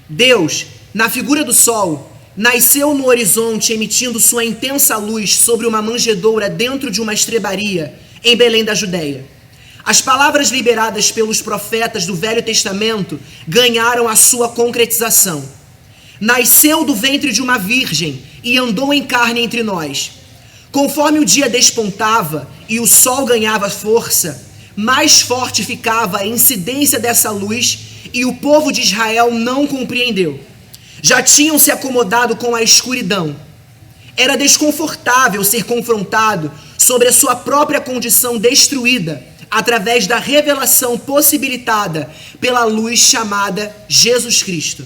Deus, na figura do sol, nasceu no horizonte emitindo sua intensa luz sobre uma manjedoura dentro de uma estrebaria em Belém da Judéia. As palavras liberadas pelos profetas do Velho Testamento ganharam a sua concretização. Nasceu do ventre de uma virgem e andou em carne entre nós. Conforme o dia despontava e o sol ganhava força, mais forte ficava a incidência dessa luz e o povo de Israel não compreendeu. Já tinham se acomodado com a escuridão. Era desconfortável ser confrontado sobre a sua própria condição destruída através da revelação possibilitada pela luz chamada Jesus Cristo.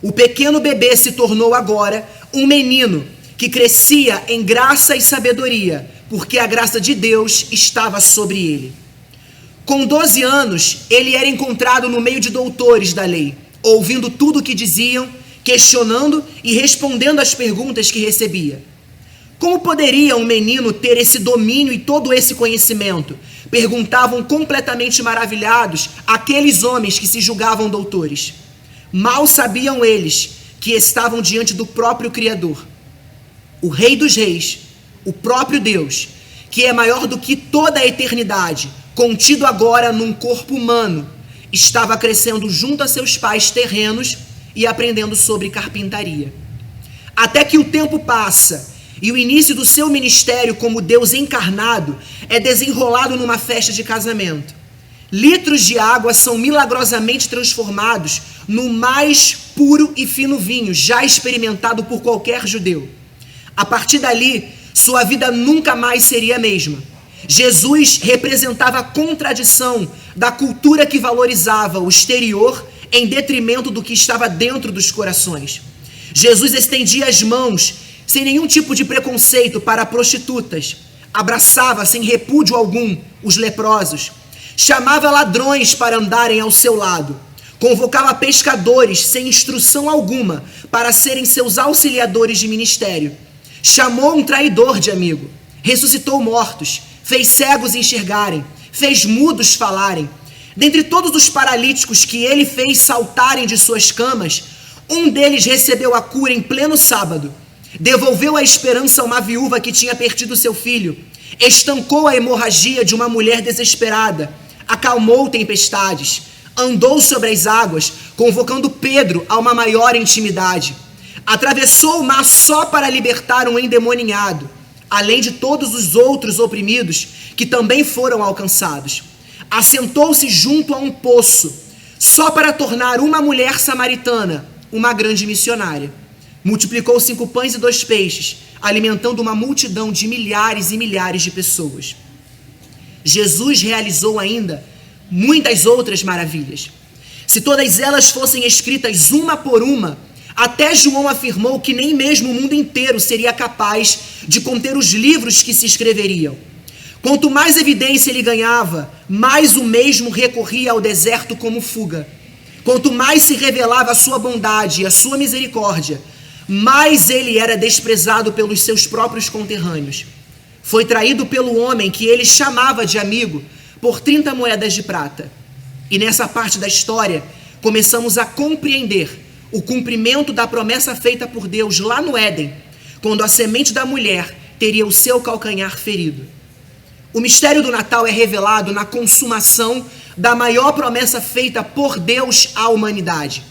O pequeno bebê se tornou agora um menino que crescia em graça e sabedoria, porque a graça de Deus estava sobre ele. Com 12 anos, ele era encontrado no meio de doutores da lei, ouvindo tudo o que diziam, questionando e respondendo às perguntas que recebia. Como poderia um menino ter esse domínio e todo esse conhecimento? Perguntavam completamente maravilhados aqueles homens que se julgavam doutores. Mal sabiam eles que estavam diante do próprio Criador, o Rei dos Reis, o próprio Deus, que é maior do que toda a eternidade, contido agora num corpo humano, estava crescendo junto a seus pais terrenos e aprendendo sobre carpintaria. Até que o tempo passa e o início do seu ministério como Deus encarnado é desenrolado numa festa de casamento. Litros de água são milagrosamente transformados no mais puro e fino vinho já experimentado por qualquer judeu. A partir dali, sua vida nunca mais seria a mesma. Jesus representava a contradição da cultura que valorizava o exterior em detrimento do que estava dentro dos corações. Jesus estendia as mãos sem nenhum tipo de preconceito para prostitutas, abraçava sem repúdio algum os leprosos, chamava ladrões para andarem ao seu lado, convocava pescadores sem instrução alguma para serem seus auxiliadores de ministério, chamou um traidor de amigo, ressuscitou mortos, fez cegos enxergarem, fez mudos falarem. Dentre todos os paralíticos que ele fez saltarem de suas camas, um deles recebeu a cura em pleno sábado, devolveu a esperança a uma viúva que tinha perdido seu filho, estancou a hemorragia de uma mulher desesperada, acalmou tempestades, andou sobre as águas, convocando Pedro a uma maior intimidade, atravessou o mar só para libertar um endemoninhado, além de todos os outros oprimidos que também foram alcançados. Assentou-se junto a um poço, só para tornar uma mulher samaritana uma grande missionária. Multiplicou 5 pães e 2 peixes, alimentando uma multidão de milhares e milhares de pessoas. Jesus realizou ainda muitas outras maravilhas. Se todas elas fossem escritas uma por uma, até João afirmou que nem mesmo o mundo inteiro seria capaz de conter os livros que se escreveriam. Quanto mais evidência ele ganhava, mais o mesmo recorria ao deserto como fuga. Quanto mais se revelava a sua bondade e a sua misericórdia, mais ele era desprezado pelos seus próprios conterrâneos. Foi traído pelo homem que ele chamava de amigo por 30 moedas de prata. E nessa parte da história, começamos a compreender o cumprimento da promessa feita por Deus lá no Éden, quando a semente da mulher teria o seu calcanhar ferido. O mistério do Natal é revelado na consumação da maior promessa feita por Deus à humanidade.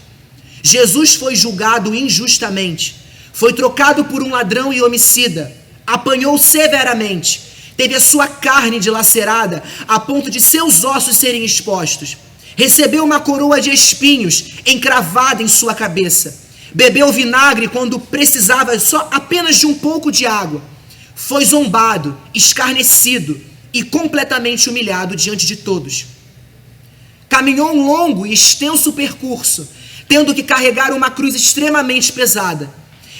Jesus foi julgado injustamente, foi trocado por um ladrão e homicida, apanhou severamente, teve a sua carne dilacerada a ponto de seus ossos serem expostos, recebeu uma coroa de espinhos encravada em sua cabeça, bebeu vinagre quando precisava só apenas de um pouco de água, foi zombado, escarnecido e completamente humilhado diante de todos. Caminhou um longo e extenso percurso, tendo que carregar uma cruz extremamente pesada.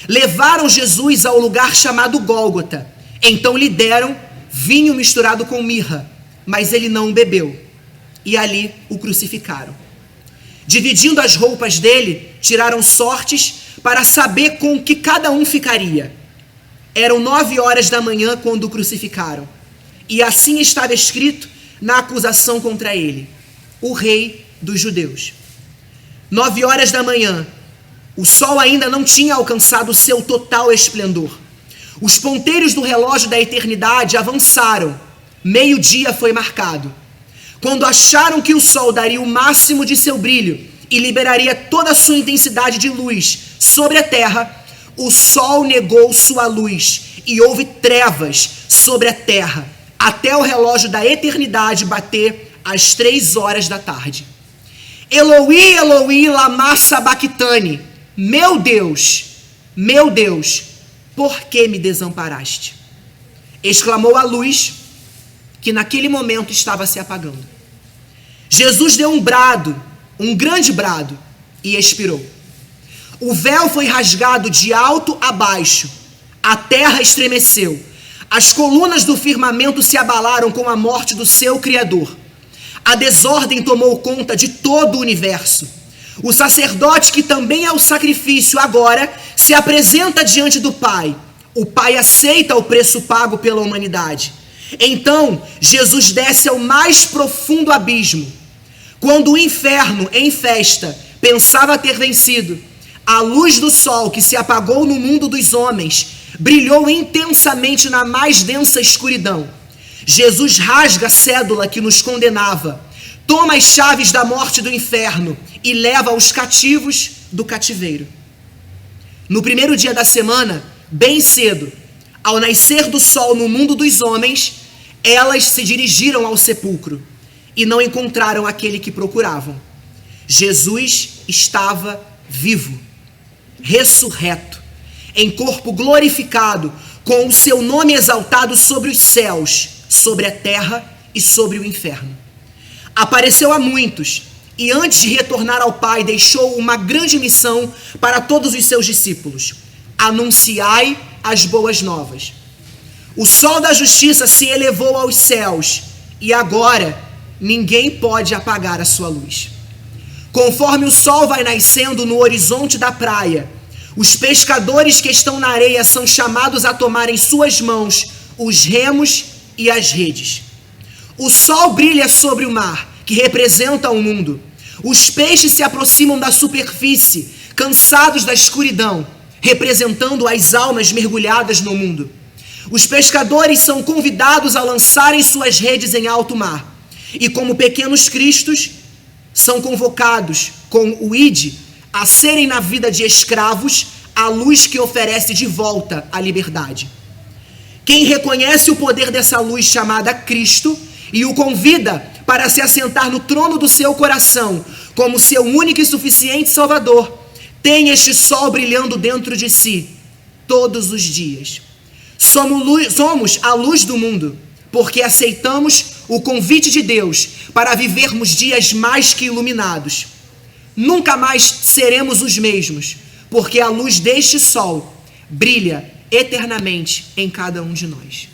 Levaram Jesus ao lugar chamado Gólgota. Então lhe deram vinho misturado com mirra, mas ele não bebeu. E ali o crucificaram. Dividindo as roupas dele, tiraram sortes para saber com que cada um ficaria. Eram 9 horas da manhã quando o crucificaram. E assim estava escrito na acusação contra ele: o rei dos judeus. 9 horas da manhã, O sol ainda não tinha alcançado seu total esplendor. Os ponteiros do relógio da eternidade avançaram. Meio-dia foi marcado. Quando acharam que o sol daria o máximo de seu brilho e liberaria toda a sua intensidade de luz sobre a terra, o sol negou sua luz e houve trevas sobre a terra, até o relógio da eternidade bater às 3 horas da tarde. Eloi, Eloi, lama sabachthani. Meu Deus, por que me desamparaste? Exclamou a luz, que naquele momento estava se apagando. Jesus deu um brado, um grande brado, e expirou. O véu foi rasgado de alto a baixo, a terra estremeceu, as colunas do firmamento se abalaram com a morte do seu Criador. A desordem tomou conta de todo o universo. O sacerdote, que também é o sacrifício, agora se apresenta diante do Pai. O Pai aceita o preço pago pela humanidade. Então, Jesus desce ao mais profundo abismo. Quando o inferno, em festa, pensava ter vencido, a luz do sol que se apagou no mundo dos homens brilhou intensamente na mais densa escuridão. Jesus rasga a cédula que nos condenava, toma as chaves da morte do inferno e leva os cativos do cativeiro. No primeiro dia da semana, bem cedo, ao nascer do sol no mundo dos homens, elas se dirigiram ao sepulcro e não encontraram aquele que procuravam. Jesus estava vivo, ressurreto, em corpo glorificado, com o seu nome exaltado sobre os céus, sobre a terra e sobre o inferno. Apareceu a muitos e antes de retornar ao Pai deixou uma grande missão para todos os seus discípulos: anunciai as boas novas. O sol da justiça se elevou aos céus e agora ninguém pode apagar a sua luz. Conforme o sol vai nascendo no horizonte da praia, os pescadores que estão na areia são chamados a tomar em suas mãos os remos e as redes. O sol brilha sobre o mar, que representa o mundo. Os peixes se aproximam da superfície, cansados da escuridão, representando as almas mergulhadas no mundo. Os pescadores são convidados a lançarem suas redes em alto mar. E como pequenos cristos, são convocados com o ide a serem na vida de escravos a luz que oferece de volta a liberdade. Quem reconhece o poder dessa luz chamada Cristo e o convida para se assentar no trono do seu coração como seu único e suficiente Salvador, tem este sol brilhando dentro de si todos os dias. Somos a luz do mundo, porque aceitamos o convite de Deus para vivermos dias mais que iluminados. Nunca mais seremos os mesmos, porque a luz deste sol brilha eternamente em cada um de nós.